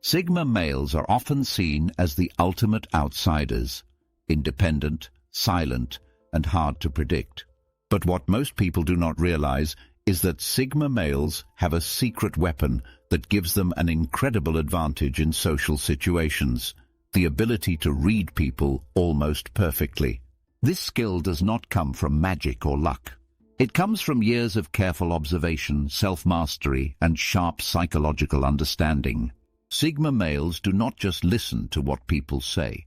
Sigma males are often seen as the ultimate outsiders, independent, silent, and hard to predict. But what most people do not realize is that Sigma males have a secret weapon that gives them an incredible advantage in social situations: the ability to read people almost perfectly. This skill does not come from magic or luck. It comes from years of careful observation, self-mastery, and sharp psychological understanding. Sigma males do not just listen to what people say.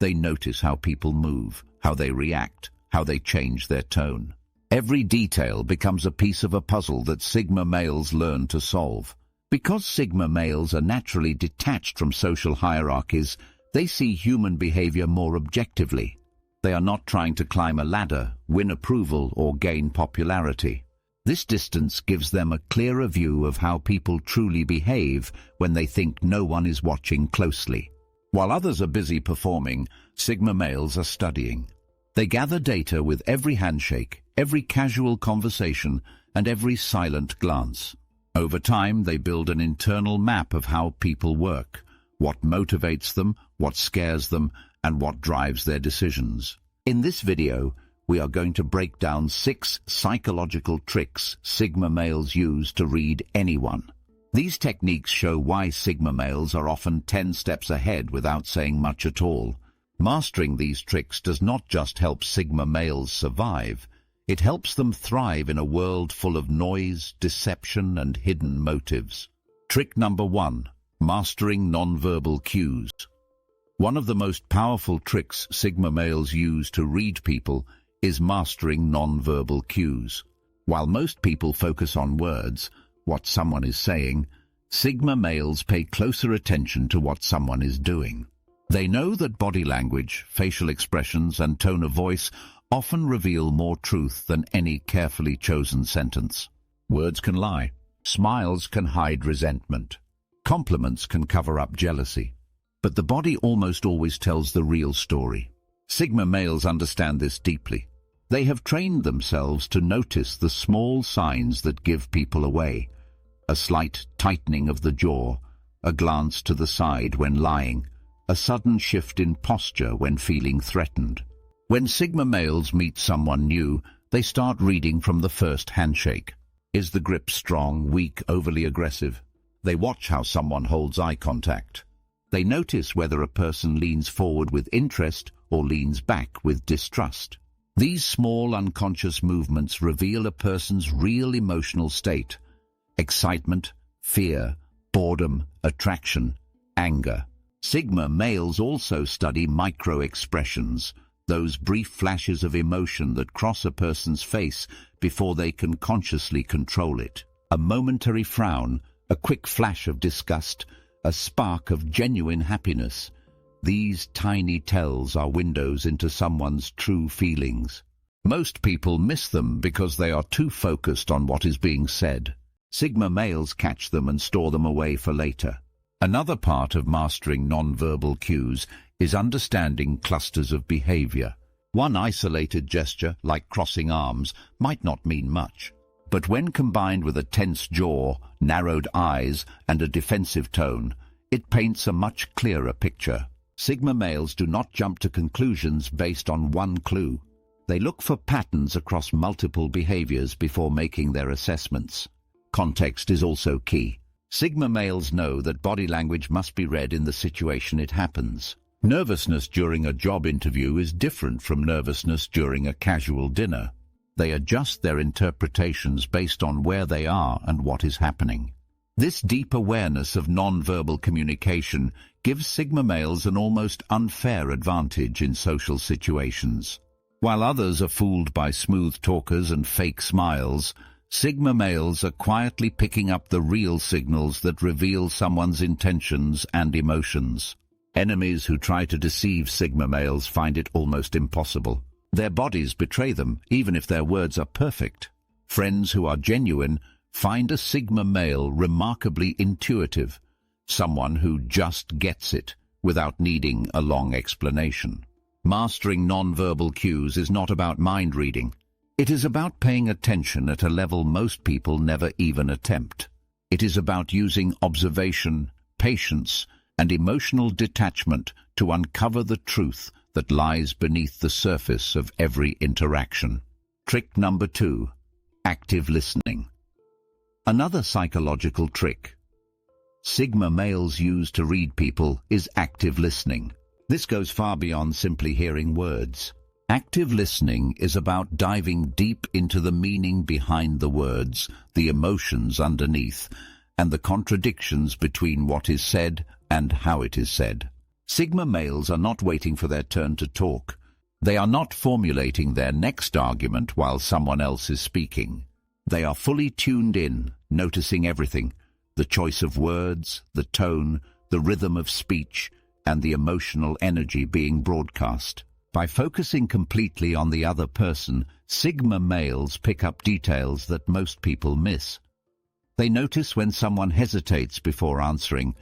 They notice how people move, how they react, how they change their tone. Every detail becomes a piece of a puzzle that Sigma males learn to solve. Because Sigma males are naturally detached from social hierarchies, they see human behavior more objectively. They are not trying to climb a ladder, win approval, or gain popularity. This distance gives them a clearer view of how people truly behave when they think no one is watching closely. While others are busy performing, Sigma males are studying. They gather data with every handshake, every casual conversation, and every silent glance. Over time, they build an internal map of how people work, what motivates them, what scares them, and what drives their decisions. In this video, we are going to break down 6 psychological tricks Sigma males use to read anyone. These techniques show why Sigma males are often 10 steps ahead without saying much at all. Mastering these tricks does not just help Sigma males survive, it helps them thrive in a world full of noise, deception, and hidden motives. Trick number 1. Mastering nonverbal cues. One of the most powerful tricks Sigma males use to read people is mastering nonverbal cues. While most people focus on words, what someone is saying, Sigma males pay closer attention to what someone is doing. They know that body language, facial expressions, and tone of voice often reveal more truth than any carefully chosen sentence. Words can lie. Smiles can hide resentment. Compliments can cover up jealousy. But the body almost always tells the real story. Sigma males understand this deeply. They have trained themselves to notice the small signs that give people away. A slight tightening of the jaw, a glance to the side when lying, a sudden shift in posture when feeling threatened. When Sigma males meet someone new, they start reading from the first handshake. Is the grip strong, weak, overly aggressive? They watch how someone holds eye contact. They notice whether a person leans forward with interest or leans back with distrust. These small unconscious movements reveal a person's real emotional state: excitement, fear, boredom, attraction, anger. Sigma males also study micro-expressions, those brief flashes of emotion that cross a person's face before they can consciously control it. A momentary frown, a quick flash of disgust, a spark of genuine happiness. These tiny tells are windows into someone's true feelings. Most people miss them because they are too focused on what is being said. Sigma males catch them and store them away for later. Another part of mastering nonverbal cues is understanding clusters of behavior. One isolated gesture, like crossing arms, might not mean much. But when combined with a tense jaw, narrowed eyes, and a defensive tone, it paints a much clearer picture. Sigma males do not jump to conclusions based on one clue. They look for patterns across multiple behaviors before making their assessments. Context is also key. Sigma males know that body language must be read in the situation it happens. Nervousness during a job interview is different from nervousness during a casual dinner. They adjust their interpretations based on where they are and what is happening. This deep awareness of nonverbal communication gives Sigma males an almost unfair advantage in social situations. While others are fooled by smooth talkers and fake smiles, Sigma males are quietly picking up the real signals that reveal someone's intentions and emotions. Enemies who try to deceive Sigma males find it almost impossible. Their bodies betray them, even if their words are perfect. Friends who are genuine find a Sigma male remarkably intuitive, someone who just gets it without needing a long explanation. Mastering nonverbal cues is not about mind reading. It is about paying attention at a level most people never even attempt. It is about using observation, patience, and emotional detachment to uncover the truth that lies beneath the surface of every interaction. Trick number 2. Active listening. Another psychological trick Sigma males use to read people is active listening. This goes far beyond simply hearing words. Active listening is about diving deep into the meaning behind the words, the emotions underneath, and the contradictions between what is said and how it is said. Sigma males are not waiting for their turn to talk. They are not formulating their next argument while someone else is speaking. They are fully tuned in, noticing everything: the choice of words, the tone, the rhythm of speech, and the emotional energy being broadcast. By focusing completely on the other person, Sigma males pick up details that most people miss. They notice when someone hesitates before answering,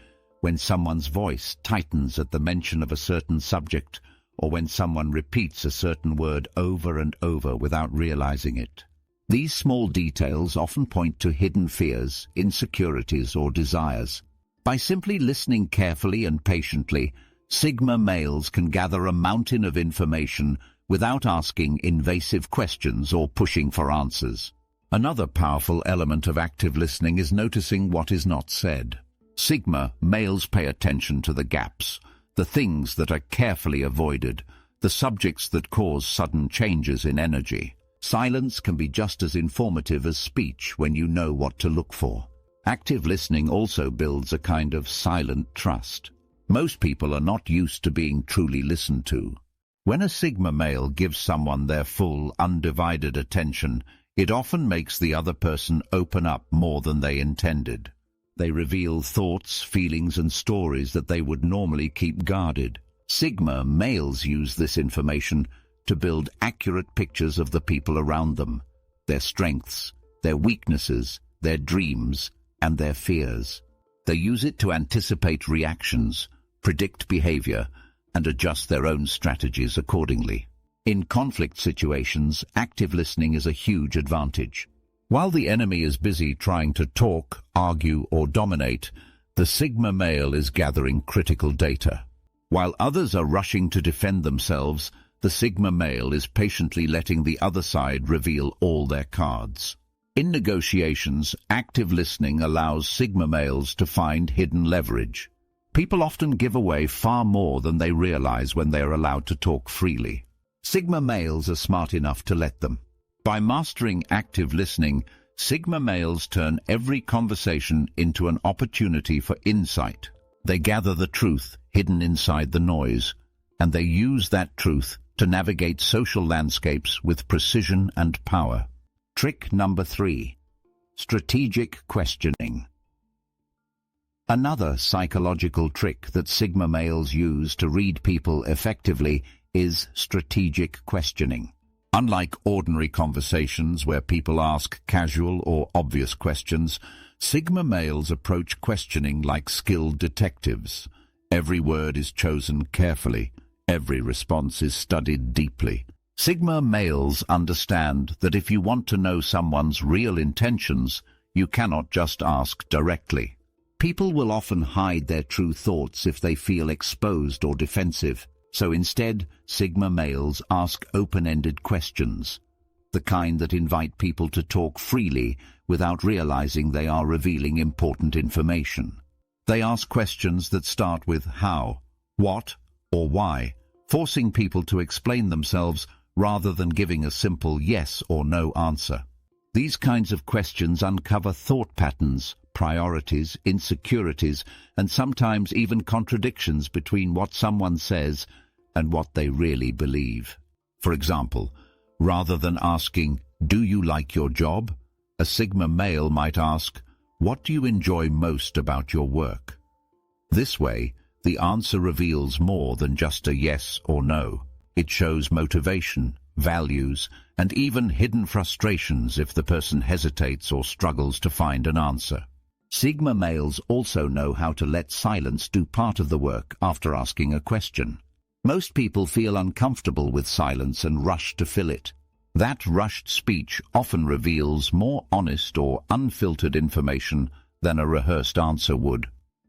when someone's voice tightens at the mention of a certain subject, or when someone repeats a certain word over and over without realizing it. These small details often point to hidden fears, insecurities, or desires. By simply listening carefully and patiently, Sigma males can gather a mountain of information without asking invasive questions or pushing for answers. Another powerful element of active listening is noticing what is not said. Sigma males pay attention to the gaps, the things that are carefully avoided, the subjects that cause sudden changes in energy. Silence can be just as informative as speech when you know what to look for. Active listening also builds a kind of silent trust. Most people are not used to being truly listened to. When a Sigma male gives someone their full, undivided attention, it often makes the other person open up more than they intended. They reveal thoughts, feelings, and stories that they would normally keep guarded. Sigma males use this information to build accurate pictures of the people around them, their strengths, their weaknesses, their dreams, and their fears. They use it to anticipate reactions, predict behavior, and adjust their own strategies accordingly. In conflict situations, active listening is a huge advantage. While the enemy is busy trying to talk, argue, or dominate, the Sigma male is gathering critical data. While others are rushing to defend themselves, the Sigma male is patiently letting the other side reveal all their cards. In negotiations, active listening allows Sigma males to find hidden leverage. People often give away far more than they realize when they are allowed to talk freely. Sigma males are smart enough to let them. By mastering active listening, Sigma males turn every conversation into an opportunity for insight. They gather the truth hidden inside the noise, and they use that truth to navigate social landscapes with precision and power. Trick number 3. Strategic questioning. Another psychological trick that Sigma males use to read people effectively is strategic questioning. Unlike ordinary conversations where people ask casual or obvious questions, Sigma males approach questioning like skilled detectives. Every word is chosen carefully. Every response is studied deeply. Sigma males understand that if you want to know someone's real intentions, you cannot just ask directly. People will often hide their true thoughts if they feel exposed or defensive. So instead, Sigma males ask open-ended questions, the kind that invite people to talk freely without realizing they are revealing important information. They ask questions that start with how, what, or why, forcing people to explain themselves rather than giving a simple yes or no answer. These kinds of questions uncover thought patterns, priorities, insecurities, and sometimes even contradictions between what someone says and what they really believe. For example, rather than asking, "Do you like your job?" a Sigma male might ask, "What do you enjoy most about your work?" This way, the answer reveals more than just a yes or no. It shows motivation, values, and even hidden frustrations if the person hesitates or struggles to find an answer. Sigma males also know how to let silence do part of the work after asking a question. Most people feel uncomfortable with silence and rush to fill it. That rushed speech often reveals more honest or unfiltered information than a rehearsed answer would.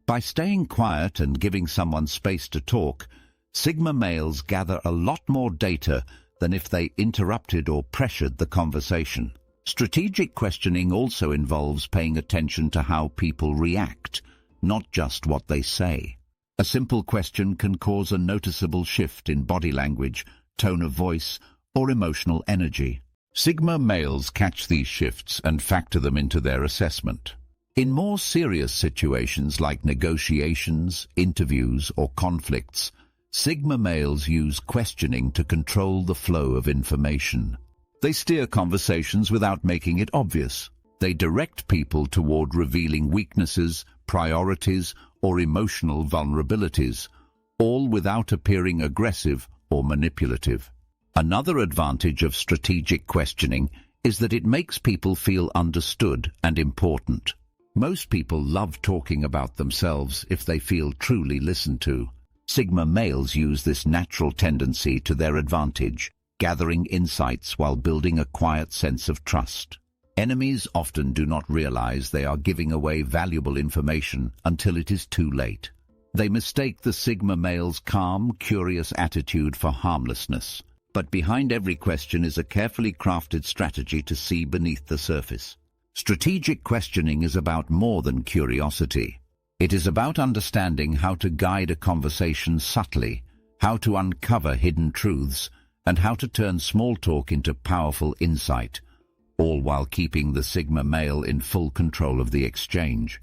By staying quiet and giving someone space to talk, Sigma males gather a lot more data than if they interrupted or pressured the conversation. Strategic questioning also involves paying attention to how people react, not just what they say. A simple question can cause a noticeable shift in body language, tone of voice, or emotional energy. Sigma males catch these shifts and factor them into their assessment. In more serious situations like negotiations, interviews, or conflicts, Sigma males use questioning to control the flow of information. They steer conversations without making it obvious. They direct people toward revealing weaknesses, priorities, or emotional vulnerabilities, all without appearing aggressive or manipulative. Another advantage of strategic questioning is that it makes people feel understood and important. Most people love talking about themselves if they feel truly listened to. Sigma males use this natural tendency to their advantage, gathering insights while building a quiet sense of trust. Enemies often do not realize they are giving away valuable information until it is too late. They mistake the Sigma male's calm, curious attitude for harmlessness. But behind every question is a carefully crafted strategy to see beneath the surface. Strategic questioning is about more than curiosity. It is about understanding how to guide a conversation subtly, how to uncover hidden truths, and how to turn small talk into powerful insight, all while keeping the Sigma male in full control of the exchange.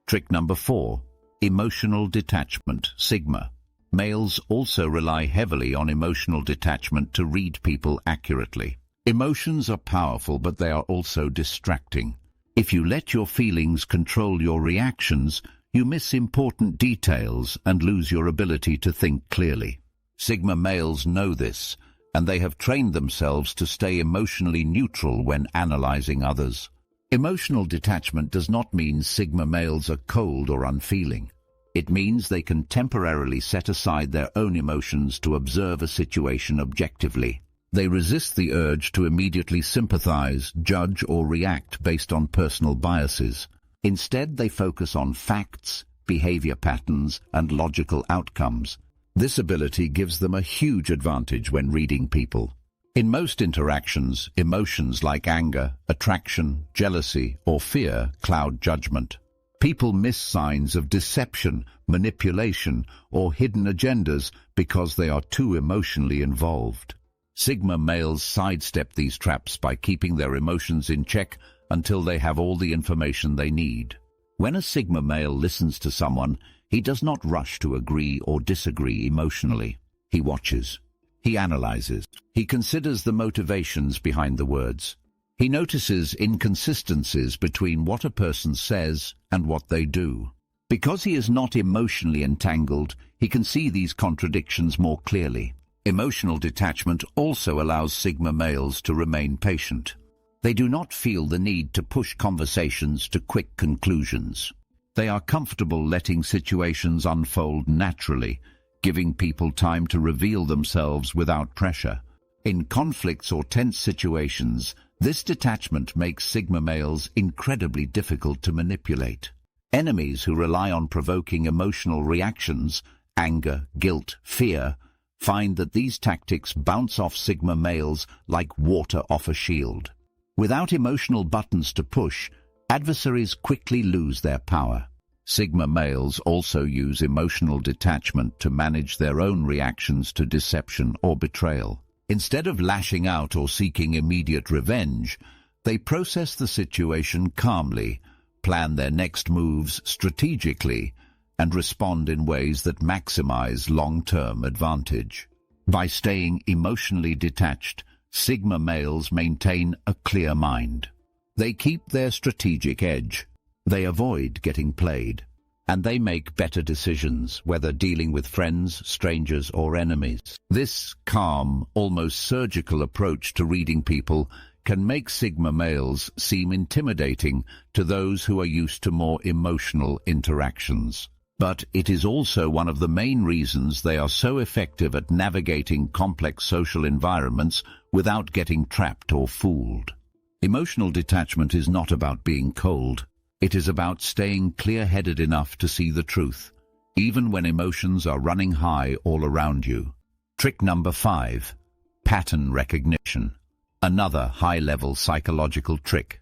Trick number 4. Emotional detachment, Sigma. Males also rely heavily on emotional detachment to read people accurately. Emotions are powerful, but they are also distracting. If you let your feelings control your reactions, you miss important details and lose your ability to think clearly. Sigma males know this, and they have trained themselves to stay emotionally neutral when analyzing others. Emotional detachment does not mean Sigma males are cold or unfeeling. It means they can temporarily set aside their own emotions to observe a situation objectively. They resist the urge to immediately sympathize, judge, or react based on personal biases. Instead, they focus on facts, behavior patterns, and logical outcomes. This ability gives them a huge advantage when reading people. In most interactions, emotions like anger, attraction, jealousy, or fear cloud judgment. People miss signs of deception, manipulation, or hidden agendas because they are too emotionally involved. Sigma males sidestep these traps by keeping their emotions in check until they have all the information they need. When a Sigma male listens to someone, he does not rush to agree or disagree emotionally. He watches. He analyzes. He considers the motivations behind the words. He notices inconsistencies between what a person says and what they do. Because he is not emotionally entangled, he can see these contradictions more clearly. Emotional detachment also allows Sigma males to remain patient. They do not feel the need to push conversations to quick conclusions. They are comfortable letting situations unfold naturally, giving people time to reveal themselves without pressure. In conflicts or tense situations, this detachment makes Sigma males incredibly difficult to manipulate. Enemies who rely on provoking emotional reactions, anger, guilt, fear, find that these tactics bounce off Sigma males like water off a shield. Without emotional buttons to push, adversaries quickly lose their power. Sigma males also use emotional detachment to manage their own reactions to deception or betrayal. Instead of lashing out or seeking immediate revenge, they process the situation calmly, plan their next moves strategically, and respond in ways that maximize long-term advantage. By staying emotionally detached, Sigma males maintain a clear mind. They keep their strategic edge. They avoid getting played. And they make better decisions, whether dealing with friends, strangers, or enemies. This calm, almost surgical approach to reading people can make Sigma males seem intimidating to those who are used to more emotional interactions. But it is also one of the main reasons they are so effective at navigating complex social environments without getting trapped or fooled. Emotional detachment is not about being cold. It is about staying clear-headed enough to see the truth, even when emotions are running high all around you. Trick number 5. Pattern recognition. Another high-level psychological trick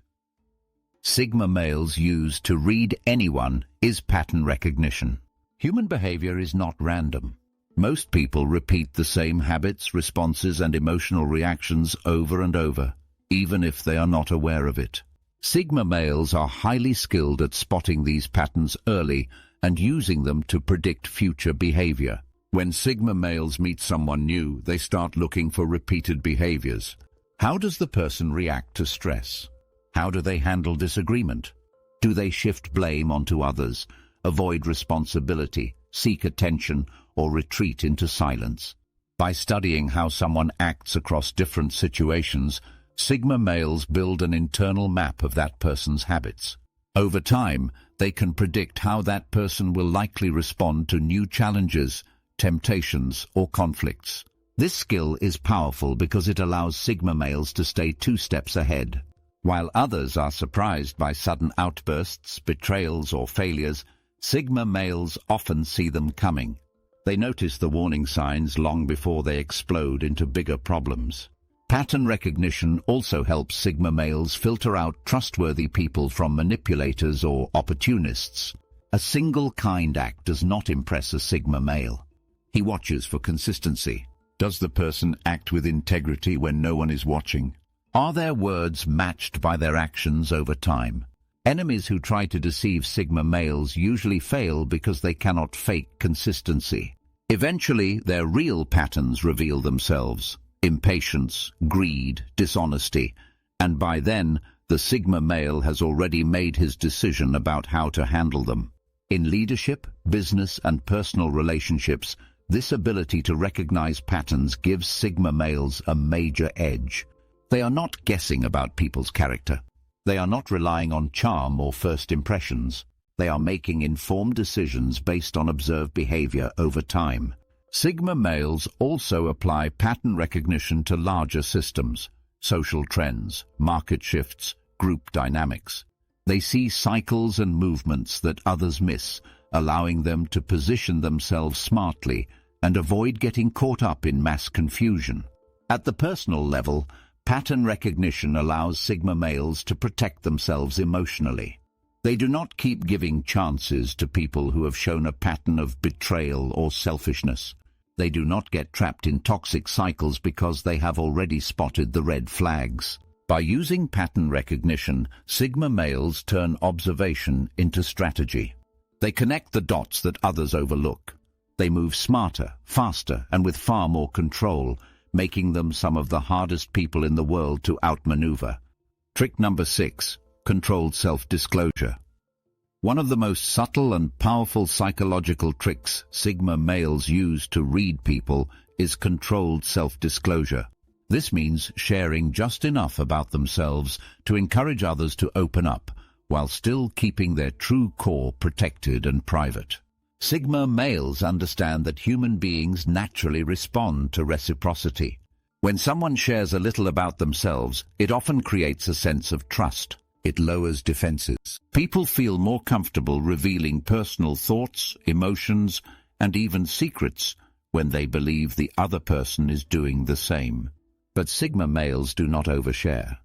Sigma males use to read anyone is pattern recognition. Human behavior is not random. Most people repeat the same habits, responses, and emotional reactions over and over, even if they are not aware of it. Sigma males are highly skilled at spotting these patterns early and using them to predict future behavior. When Sigma males meet someone new, they start looking for repeated behaviors. How does the person react to stress? How do they handle disagreement? Do they shift blame onto others, avoid responsibility, seek attention, or retreat into silence? By studying how someone acts across different situations, Sigma males build an internal map of that person's habits. Over time, they can predict how that person will likely respond to new challenges, temptations, or conflicts. This skill is powerful because it allows Sigma males to stay 2 steps ahead. While others are surprised by sudden outbursts, betrayals, or failures, Sigma males often see them coming. They notice the warning signs long before they explode into bigger problems. Pattern recognition also helps Sigma males filter out trustworthy people from manipulators or opportunists. A single kind act does not impress a Sigma male. He watches for consistency. Does the person act with integrity when no one is watching? Are their words matched by their actions over time? Enemies who try to deceive Sigma males usually fail because they cannot fake consistency. Eventually, their real patterns reveal themselves: impatience, greed, dishonesty, and by then, the Sigma male has already made his decision about how to handle them. In leadership, business, and personal relationships, this ability to recognize patterns gives Sigma males a major edge. They are not guessing about people's character. They are not relying on charm or first impressions. They are making informed decisions based on observed behavior over time. Sigma males also apply pattern recognition to larger systems, social trends, market shifts, group dynamics. They see cycles and movements that others miss, allowing them to position themselves smartly and avoid getting caught up in mass confusion. At the personal level, pattern recognition allows Sigma males to protect themselves emotionally. They do not keep giving chances to people who have shown a pattern of betrayal or selfishness. They do not get trapped in toxic cycles because they have already spotted the red flags. By using pattern recognition, Sigma males turn observation into strategy. They connect the dots that others overlook. They move smarter, faster, and with far more control, making them some of the hardest people in the world to outmaneuver. Trick number 6. Controlled self-disclosure. One of the most subtle and powerful psychological tricks Sigma males use to read people is controlled self-disclosure. This means sharing just enough about themselves to encourage others to open up, while still keeping their true core protected and private. Sigma males understand that human beings naturally respond to reciprocity. When someone shares a little about themselves, it often creates a sense of trust. It lowers defenses. People feel more comfortable revealing personal thoughts, emotions, and even secrets when they believe the other person is doing the same. But Sigma males do not overshare.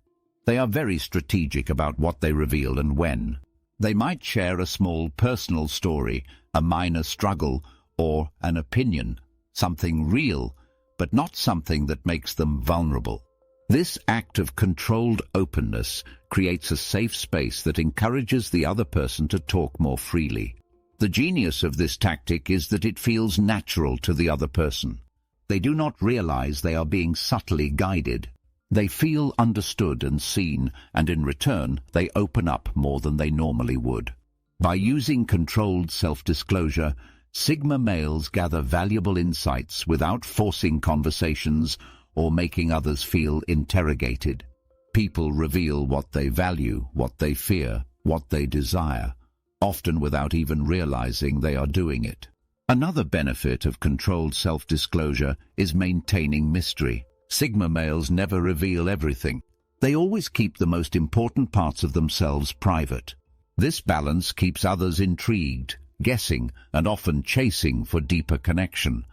They are very strategic about what they reveal and when. They might share a small personal story, a minor struggle, or an opinion, something real, but not something that makes them vulnerable. This act of controlled openness creates a safe space that encourages the other person to talk more freely. The genius of this tactic is that it feels natural to the other person. They do not realize they are being subtly guided. They feel understood and seen, and in return, they open up more than they normally would. By using controlled self-disclosure, Sigma males gather valuable insights without forcing conversations or making others feel interrogated. People reveal what they value, what they fear, what they desire, often without even realizing they are doing it. Another benefit of controlled self-disclosure is maintaining mystery. Sigma males never reveal everything. They always keep the most important parts of themselves private. This balance keeps others intrigued, guessing, and often chasing for deeper connection,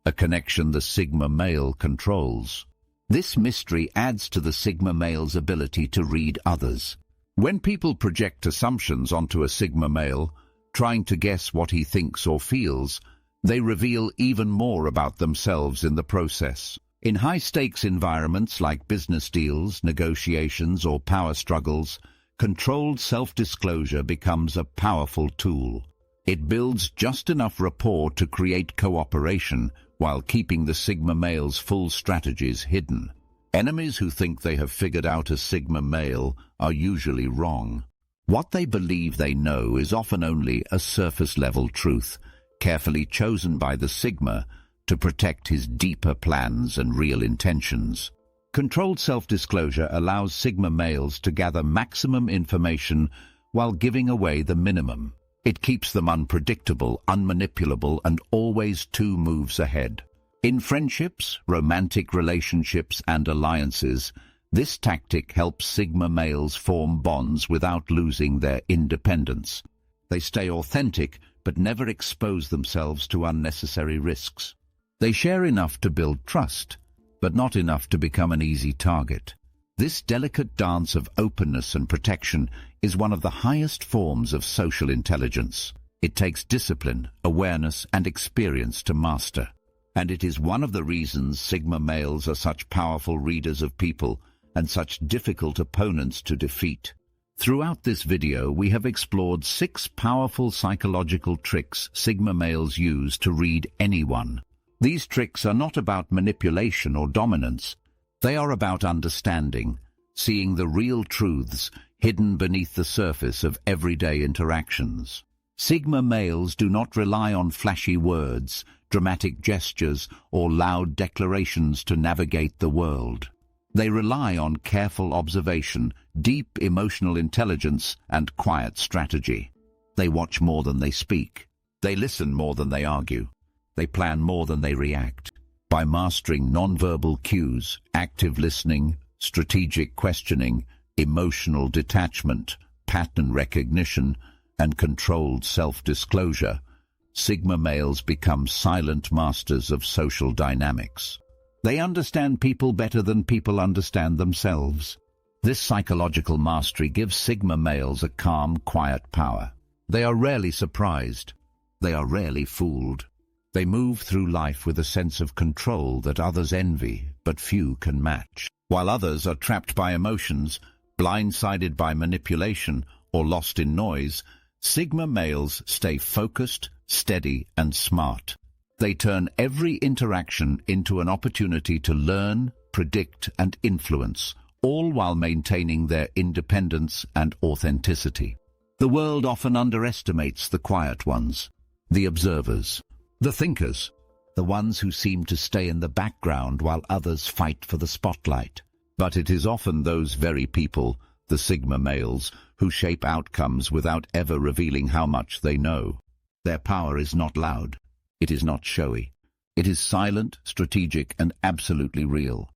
a connection the Sigma male controls. This mystery adds to the Sigma male's ability to read others. When people project assumptions onto a Sigma male, trying to guess what he thinks or feels, they reveal even more about themselves in the process. In high-stakes environments like business deals, negotiations, or power struggles, controlled self-disclosure becomes a powerful tool. It builds just enough rapport to create cooperation while keeping the Sigma male's full strategies hidden. Enemies who think they have figured out a Sigma male are usually wrong. What they believe they know is often only a surface-level truth, carefully chosen by the Sigma to protect his deeper plans and real intentions. Controlled self-disclosure allows Sigma males to gather maximum information while giving away the minimum. It keeps them unpredictable, unmanipulable, and always 2 moves ahead. In friendships, romantic relationships, and alliances, this tactic helps Sigma males form bonds without losing their independence. They stay authentic, but never expose themselves to unnecessary risks. They share enough to build trust, but not enough to become an easy target. This delicate dance of openness and protection is one of the highest forms of social intelligence. It takes discipline, awareness, and experience to master. And it is one of the reasons Sigma males are such powerful readers of people and such difficult opponents to defeat. Throughout this video, we have explored 6 powerful psychological tricks Sigma males use to read anyone. These tricks are not about manipulation or dominance. They are about understanding, seeing the real truths hidden beneath the surface of everyday interactions. Sigma males do not rely on flashy words, dramatic gestures, or loud declarations to navigate the world. They rely on careful observation, deep emotional intelligence, and quiet strategy. They watch more than they speak. They listen more than they argue. They plan more than they react. By mastering nonverbal cues, active listening, strategic questioning, emotional detachment, pattern recognition, and controlled self-disclosure, Sigma males become silent masters of social dynamics. They understand people better than people understand themselves. This psychological mastery gives Sigma males a calm, quiet power. They are rarely surprised. They are rarely fooled. They move through life with a sense of control that others envy, but few can match. While others are trapped by emotions, blindsided by manipulation, or lost in noise, Sigma males stay focused, steady, and smart. They turn every interaction into an opportunity to learn, predict, and influence, all while maintaining their independence and authenticity. The world often underestimates the quiet ones, the observers, the thinkers, the ones who seem to stay in the background while others fight for the spotlight. But it is often those very people, the Sigma males, who shape outcomes without ever revealing how much they know. Their power is not loud. It is not showy. It is silent, strategic, and absolutely real.